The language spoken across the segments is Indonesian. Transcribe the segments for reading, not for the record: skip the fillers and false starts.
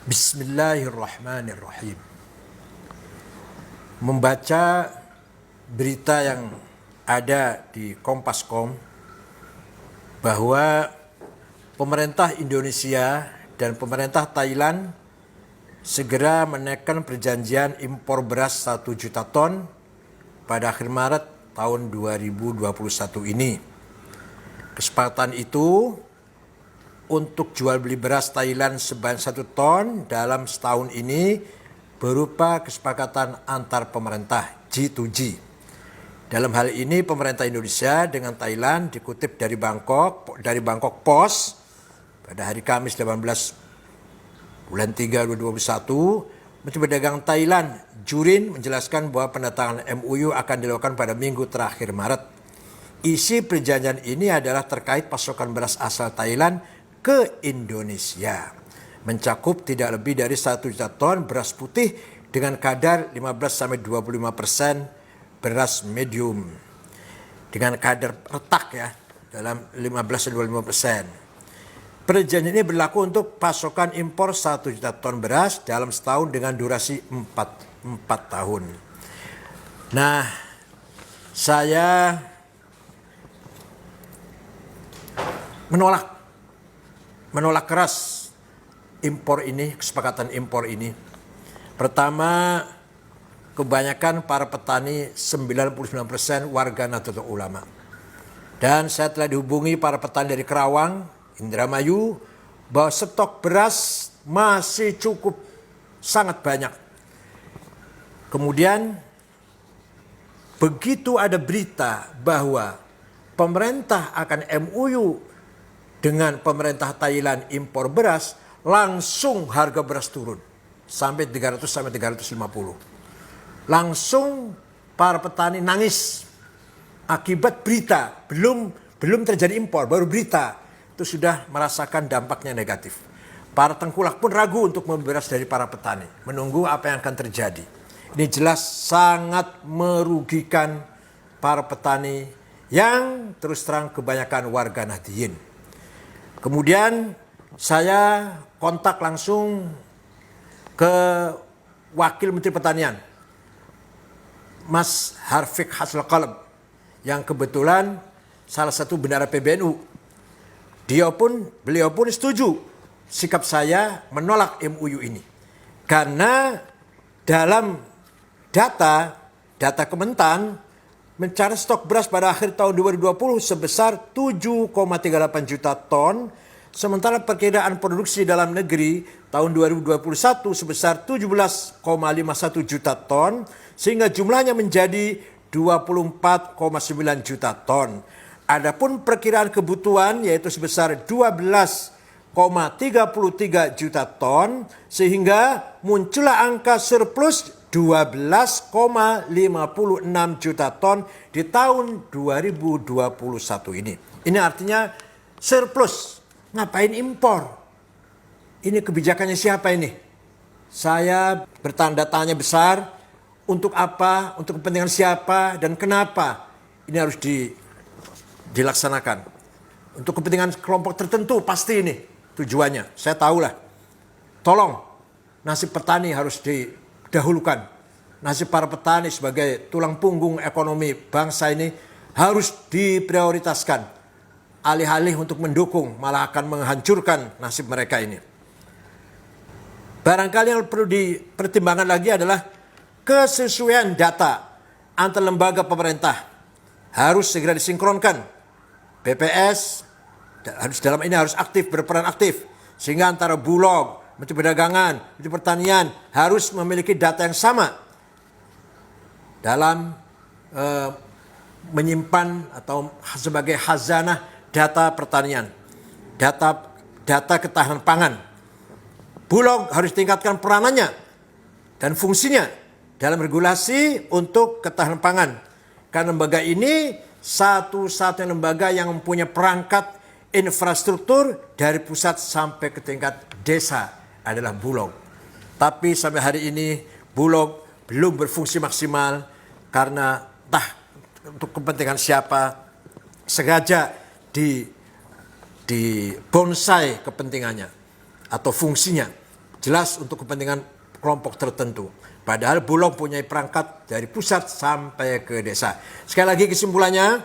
Bismillahirrahmanirrahim. Membaca berita yang ada di Kompas.com bahwa pemerintah Indonesia dan pemerintah Thailand segera menaikkan perjanjian impor beras 1 juta ton pada akhir Maret tahun 2021 ini. Kesepakatan itu untuk jual beli beras Thailand sebanyak 1 ton dalam setahun ini berupa kesepakatan antar pemerintah G2G. Dalam hal ini pemerintah Indonesia dengan Thailand dikutip dari Bangkok Post pada hari Kamis 18 bulan 3 2021, Menteri Perdagangan Thailand Jurin menjelaskan bahwa penandatanganan MOU akan dilakukan pada minggu terakhir Maret. Isi perjanjian ini adalah terkait pasokan beras asal Thailand ke Indonesia, mencakup tidak lebih dari 1 juta ton beras putih dengan kadar 15-25% beras medium dengan kadar retak ya dalam 15-25%. Perjanjian ini berlaku untuk pasokan impor 1 juta ton beras dalam setahun dengan durasi 4 tahun. Nah, saya menolak keras impor ini, kesepakatan impor ini. Pertama, kebanyakan para petani 99% warga Nahdlatul Ulama. Dan saya telah dihubungi para petani dari Kerawang, Indramayu, bahwa stok beras masih cukup sangat banyak. Kemudian begitu ada berita bahwa pemerintah akan MOU dengan pemerintah Thailand impor beras, langsung harga beras turun sampai 300-350. Langsung para petani nangis akibat berita, belum terjadi impor, baru berita itu sudah merasakan dampaknya negatif. Para tengkulak pun ragu untuk membeli beras dari para petani, menunggu apa yang akan terjadi. Ini jelas sangat merugikan para petani yang terus terang kebanyakan warga Nahdliyin. Kemudian saya kontak langsung ke Wakil Menteri Pertanian, Mas Harfiq Hasil Qalb, yang kebetulan salah satu bendahara PBNU. Beliau pun setuju sikap saya menolak MOU ini. Karena dalam data Kementan mencatat stok beras pada akhir tahun 2020 sebesar 7,38 juta ton, sementara perkiraan produksi dalam negeri tahun 2021 sebesar 17,51 juta ton, sehingga jumlahnya menjadi 24,9 juta ton. Adapun perkiraan kebutuhan yaitu sebesar 12,33 juta ton, sehingga muncullah angka surplus 12,56 juta ton di tahun 2021 ini. Ini artinya surplus. Ngapain impor? Ini kebijakannya siapa ini? Saya bertanda tanya besar. Untuk apa? Untuk kepentingan siapa? Dan kenapa ini harus dilaksanakan? Untuk kepentingan kelompok tertentu pasti ini tujuannya. Saya tahulah. Tolong, nasib petani harus didahulukan. Nasib para petani sebagai tulang punggung ekonomi bangsa ini harus diprioritaskan. Alih-alih untuk mendukung, malah akan menghancurkan nasib mereka ini. Barangkali yang perlu dipertimbangkan lagi adalah kesesuaian data antar lembaga pemerintah. Harus segera disinkronkan. BPS harus berperan aktif. Sehingga antara Bulog, Menteri Perdagangan, Menteri Pertanian harus memiliki data yang sama dalam menyimpan atau sebagai khazanah data pertanian, data ketahanan pangan. Bulog harus tingkatkan peranannya dan fungsinya dalam regulasi untuk ketahanan pangan. Karena lembaga ini satu-satunya lembaga yang mempunyai perangkat infrastruktur dari pusat sampai ke tingkat desa adalah Bulog. Tapi sampai hari ini Bulog belum berfungsi maksimal karena untuk kepentingan siapa sengaja di bonsai kepentingannya atau fungsinya. jelas untuk kepentingan kelompok tertentu. Padahal Bulog punya perangkat dari pusat sampai ke desa. Sekali lagi kesimpulannya,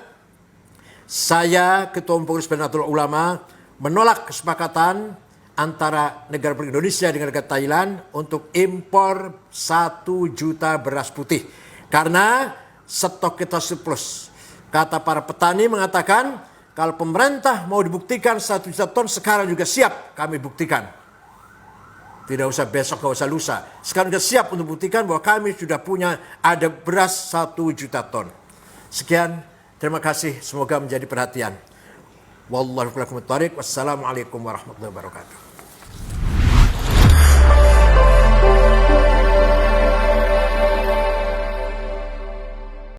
saya Ketua Umum Pengurus Nahdlatul Ulama menolak kesepakatan antara negara Indonesia dengan negara Thailand untuk impor 1 juta beras putih. Karena stok kita surplus. Kata para petani mengatakan, kalau pemerintah mau dibuktikan 1 juta ton, sekarang juga siap kami buktikan. Tidak usah besok, tidak usah lusa. Sekarang sudah siap untuk buktikan bahwa kami sudah punya ada beras 1 juta ton. Sekian, terima kasih. Semoga menjadi perhatian. Wassalamualaikum warahmatullahi wabarakatuh.